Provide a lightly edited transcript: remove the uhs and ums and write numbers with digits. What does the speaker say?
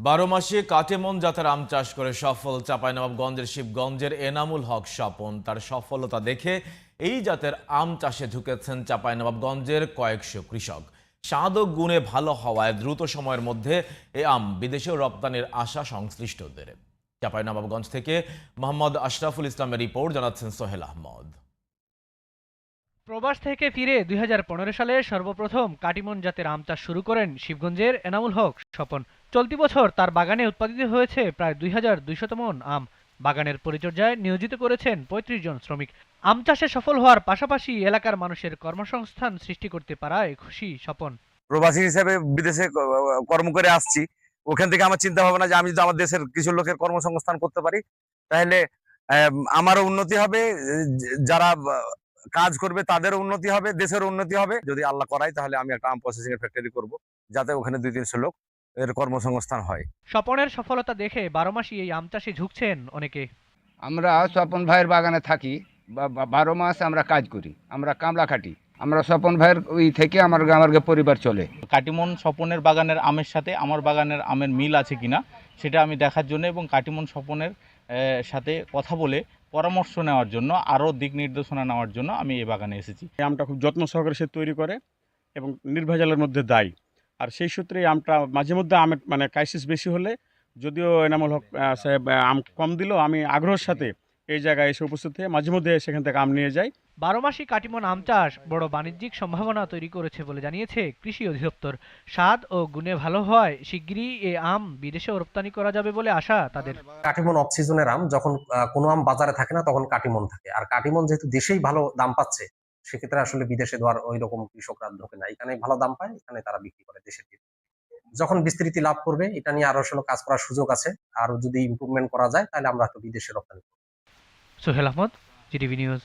12 মাসে কাটেমন জাতের আম চাষ করে সফল চাঁপাইনবাবগঞ্জের শিবগঞ্জের এনামুল হক স্বপন। তার সফলতা দেখে এই জাতের আম চাষে ঝুঁকেছেন চাঁপাইনবাবগঞ্জের কয়েকশো কৃষক। স্বাদ ও গুণে ভালো হওয়ায় দ্রুত সময়ের মধ্যে এ আম বিদেশেও রপ্তানির আশা সংশ্লিষ্টদের। চাঁপাইনবাবগঞ্জ থেকে মোহাম্মদ আশরাফুল ইসলামের রিপোর্ট, জানাচ্ছেন সোহেল আহমদ। প্রবাস থেকে ফিরে 2015 সালে সর্বপ্রথম কাটিমন জাতের আম চাষ শুরু করেন শিবগঞ্জের এনামুল হক স্বপন। চলতি বছর তার বাগানে উৎপাদিত হয়েছে প্রায় 2200 মন আম। বাগানের পরিচর্যায় নিয়োজিত করেছেন 35 জন শ্রমিক। আম চাষে সফল হওয়ার পাশাপাশি এলাকার মানুষের কর্মসংস্থান সৃষ্টি করতে পারায় খুশি স্বপন। প্রবাসী হিসেবে বিদেশে কর্ম করে আসছি, ওখান থেকে আমার চিন্তা ভাবনা যে আমি যদি আমার দেশের কিছু লোকের কর্মসংস্থান করতে পারি তাহলে আমারও উন্নতি হবে, যারা কাজ করবে তাদেরও উন্নতি হবে, দেশের উন্নতি হবে। যদি আল্লাহ করায় তাহলে আমি একটা আম প্রসেসিং এর ফ্যাক্টরি করব, যাতে ওখানে 200-300 লোক এর কর্মসংস্থান হয়। স্বপনের সফলতা দেখে 12 মাসই এই আম চাষে ঝুঁকছেন অনেকে। আমরা স্বপন ভাইয়ের বাগানে থাকি, 12 মাস আমরা কাজ করি, আমরা কামলা খাটি। আমরা স্বপন ভাইয়ের ওই থেকে আমার পরিবার চলে। কাটিমন স্বপনের বাগানের আমের সাথে আমার বাগানের আমের মিল আছে কিনা সেটা আমি দেখার জন্য এবং কাটিমন স্বপনের সাথে কথা বলে পরামর্শ নেওয়ার জন্য, আরও দিক নির্দেশনা নেওয়ার জন্য আমি এই বাগানে এসেছি। এই আমটা খুব যত্ন সহকারে সে তৈরি করে এবং নির্ভেজালের মধ্যে দেয়। আর সেই সূত্রে এই আমটা মাঝে মধ্যে আমের ক্রাইসিস বেশি হলে, যদিও এনামুল হক সাহেব আম কম দিলেও, আমি আগ্রহের সাথে এই জায়গায় এসে উপস্থিত হয়ে মাঝে মধ্যে সেখান থেকে আম নিয়ে যাই। 12 মাসই কাটিমন আম চাষ বড় বাণিজ্যিক সম্ভাবনা তৈরি করেছে বলে জানিয়েছে কৃষি অধিদপ্তর। স্বাদ ও গুণে ভালো হওয়ায় শিগগিরই এ আম বিদেশেও রপ্তানি করা যাবে বলে আশা তাদের। কাটিমন অফ সিজনের আম, যখন কোনো আম বাজারে থাকে না তখন কাটিমন থাকে। আর কাটিমন যেহেতু দেশেই ভালো দাম পাচ্ছে, সেক্ষেত্রে আসলে বিদেশে দেওয়ার ওই রকম কৃষকরা ঢোকে না, এখানে ভালো দাম পায়, এখানে তারা বিক্রি করে দেশের ভিতরে। যখন বিস্তৃতি লাভ করবে, এটা নিয়ে আরো আসলে কাজ করার সুযোগ আছে। আর যদি ইমপ্রুভমেন্ট করা যায় তাহলে আমরা হয়তো বিদেশে রপ্তানি করবো। Sohel Ahmed, GTV news.